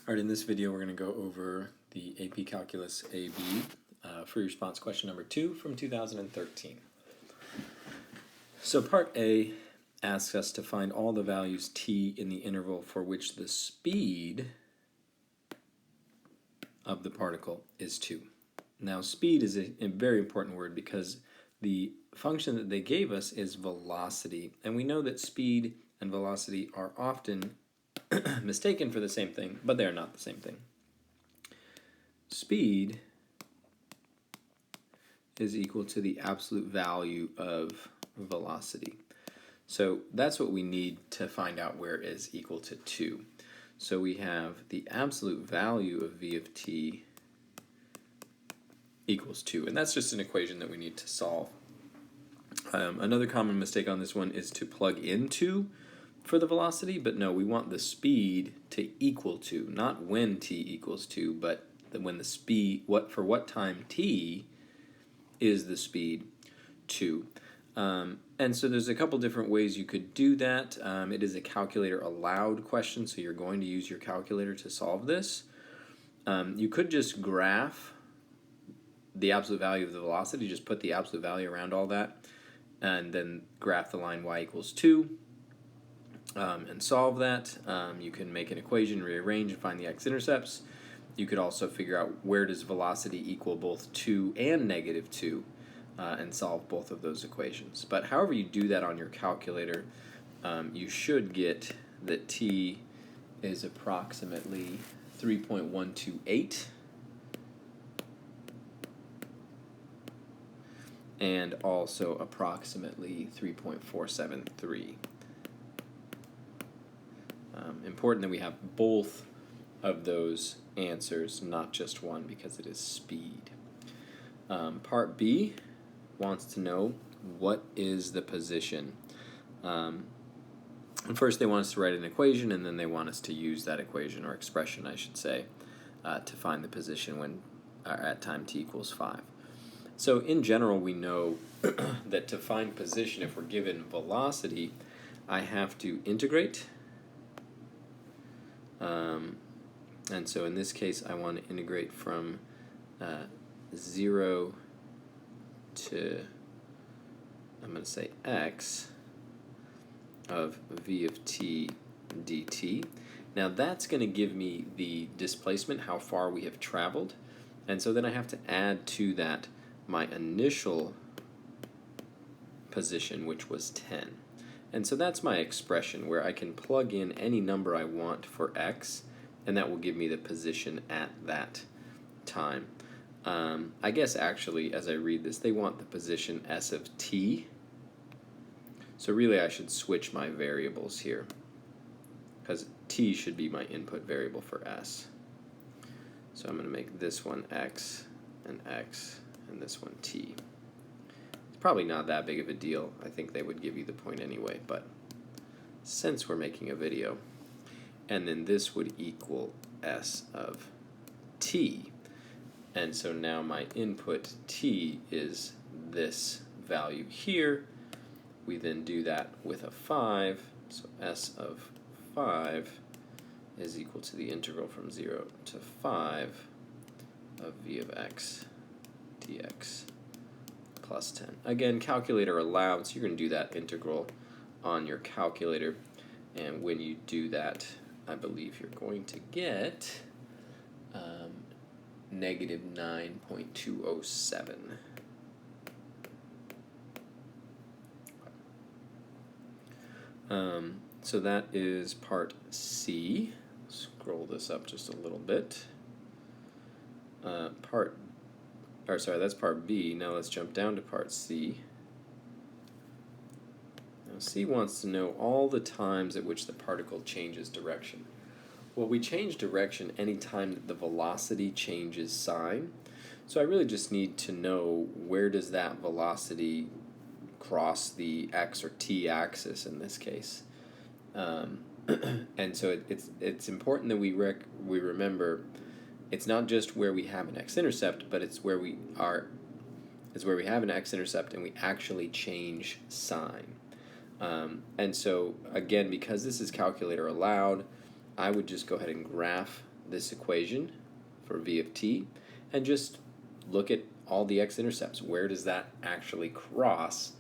Alright, in this video we're going to go over the AP Calculus AB free response question number 2 from 2013. So part A asks us to find all the values t in the interval for which the speed of the particle is 2. Now speed is a very important word because the function that they gave us is velocity, and we know that speed and velocity are often mistaken for the same thing, but they are not the same thing. Speed is equal to the absolute value of velocity. So that's what we need to find out where it is equal to 2. So we have the absolute value of v of t equals 2, and that's just an equation that we need to solve. Another common mistake on this one is to plug in 2 for the velocity, but no, we want the speed to equal 2, not when t equals 2, but when the speed, for what time t is the speed 2. And so there's a couple different ways you could do that. It is a calculator allowed question, so you're going to use your calculator to solve this. You could just graph the absolute value of the velocity, just put the absolute value around all that, and then graph the line y equals 2. And solve that. You can make an equation, rearrange, and find the x-intercepts. You could also figure out where does velocity equal both 2 and negative 2 and solve both of those equations. But however you do that on your calculator, you should get that t is approximately 3.128 and also approximately 3.473. Important that we have both of those answers, not just one, because it is speed. Part B wants to know what is the position. And first they want us to write an equation, and then they want us to use that equation, or expression I should say, to find the position when at time t equals 5. So in general we know that to find position, if we're given velocity, I have to integrate. And so in this case I want to integrate from 0 to, I'm going to say x of v of t dt. Now that's going to give me the displacement, how far we have traveled, and so then I have to add to that my initial position, which was 10. And so that's my expression where I can plug in any number I want for x, and that will give me the position at that time. I guess actually as I read this, they want the position s of t. So really I should switch my variables here, because t should be my input variable for s. So I'm going to make this one x, and this one t. Probably not that big of a deal. I think they would give you the point anyway, but since we're making a video, and then this would equal s of t, and so now my input t is this value here. We then do that with a 5, so s of 5 is equal to the integral from 0 to 5 of v of x dx plus 10. Again, calculator allowed, so you're going to do that integral on your calculator, and when you do that, I believe you're going to get negative 9.207. So that is part C. Scroll this up just a little bit. That's part B. Now let's jump down to part C. Now C wants to know all the times at which the particle changes direction. Well, we change direction any time that the velocity changes sign. So I really just need to know where does that velocity cross the x or t axis in this case. And so it's important that we remember it's not just where we have an x-intercept, but it's where we have an x-intercept and we actually change sign. And so again, because this is calculator allowed, I would just go ahead and graph this equation for v of t and just look at all the x-intercepts. Where does that actually cross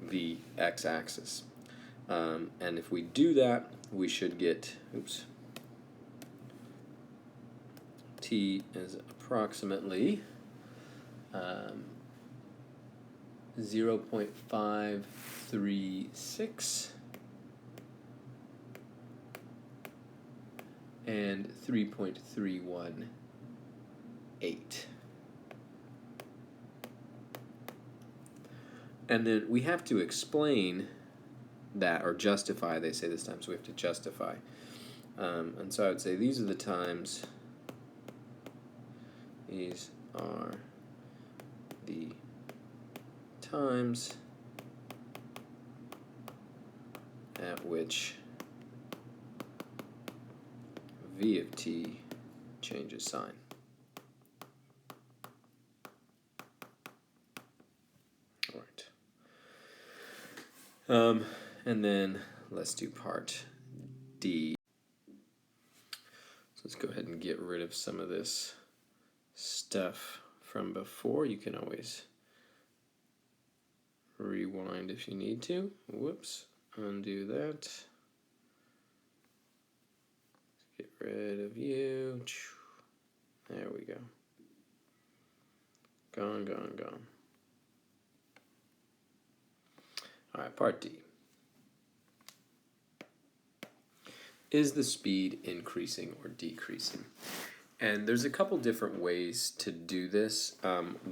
the x-axis? And if we do that, we should get, t is approximately 0.536 and 3.318. And then we have to explain that, or justify, they say this time, so we have to justify. And so I would say these are the times, these are the times at which v of t changes sign. All right. And then let's do part D. So let's go ahead and get rid of some of this stuff from before. You can always rewind if you need to. Whoops, undo that. Get rid of you. There we go. Gone, gone, gone. All right, part D. Is the speed increasing or decreasing? And there's a couple different ways to do this.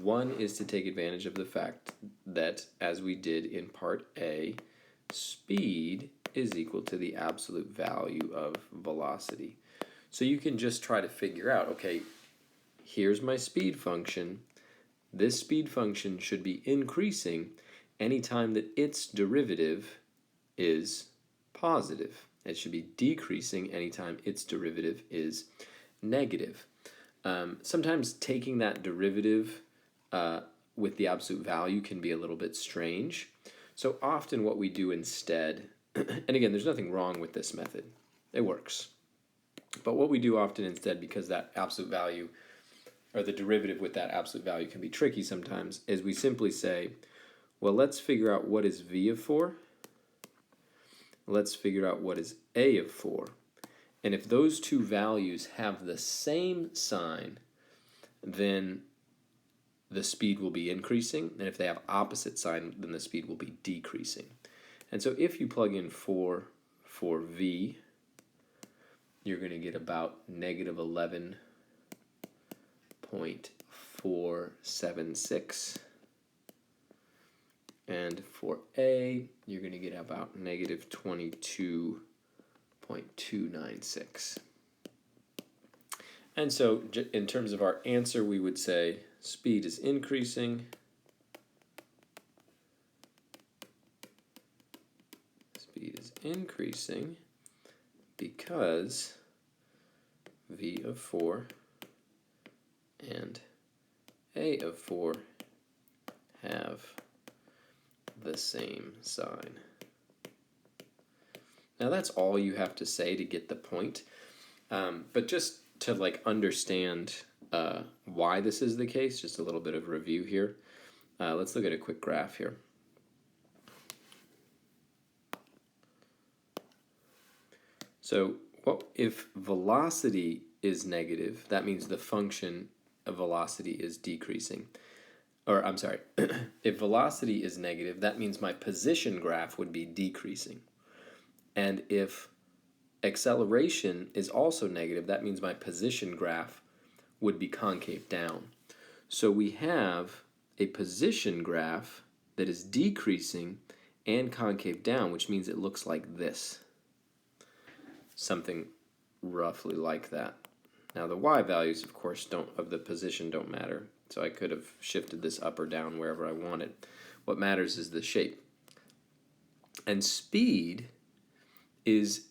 One is to take advantage of the fact that, as we did in part A, speed is equal to the absolute value of velocity. So you can just try to figure out, okay, here's my speed function. This speed function should be increasing anytime that its derivative is positive. It should be decreasing anytime its derivative is negative. Sometimes taking that derivative with the absolute value can be a little bit strange. So often what we do instead, and again, there's nothing wrong with this method. It works. But what we do often instead, because that absolute value, or the derivative with that absolute value can be tricky sometimes, is we simply say, well, let's figure out what is v of 4. Let's figure out what is a of 4. And if those two values have the same sign, then the speed will be increasing. And if they have opposite sign, then the speed will be decreasing. And so if you plug in 4 for v, you're going to get about negative 11.476. And for A, you're going to get about negative 22.296. And so in terms of our answer, we would say speed is increasing. Speed is increasing because v of 4 and a of 4 have the same sign. Now that's all you have to say to get the point, but just to understand why this is the case, just a little bit of review here. Let's look at a quick graph here. So if velocity is negative, that means the function of velocity is decreasing. Or I'm sorry, if velocity is negative, that means my position graph would be decreasing. And if acceleration is also negative, that means my position graph would be concave down. So we have a position graph that is decreasing and concave down, which means it looks like this. Something roughly like that. Now the y values, of course, of the position don't matter. So I could have shifted this up or down wherever I wanted. What matters is the shape. And speed is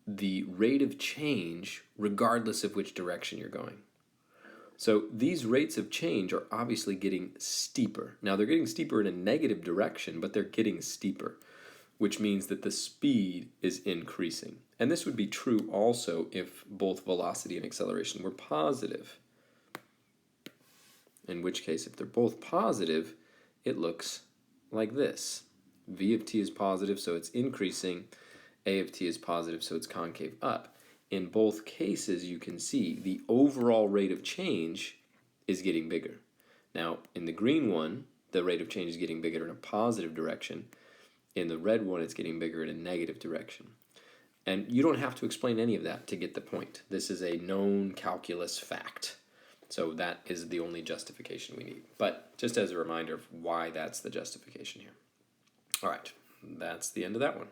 the rate of change regardless of which direction you're going. So these rates of change are obviously getting steeper. Now they're getting steeper in a negative direction, but they're getting steeper, which means that the speed is increasing. And this would be true also if both velocity and acceleration were positive. In which case, if they're both positive, it looks like this. V of t is positive, so it's increasing. A of t is positive, so it's concave up. In both cases, you can see the overall rate of change is getting bigger. Now, in the green one, the rate of change is getting bigger in a positive direction. In the red one, it's getting bigger in a negative direction. And you don't have to explain any of that to get the point. This is a known calculus fact. So that is the only justification we need. But just as a reminder of why that's the justification here. All right, that's the end of that one.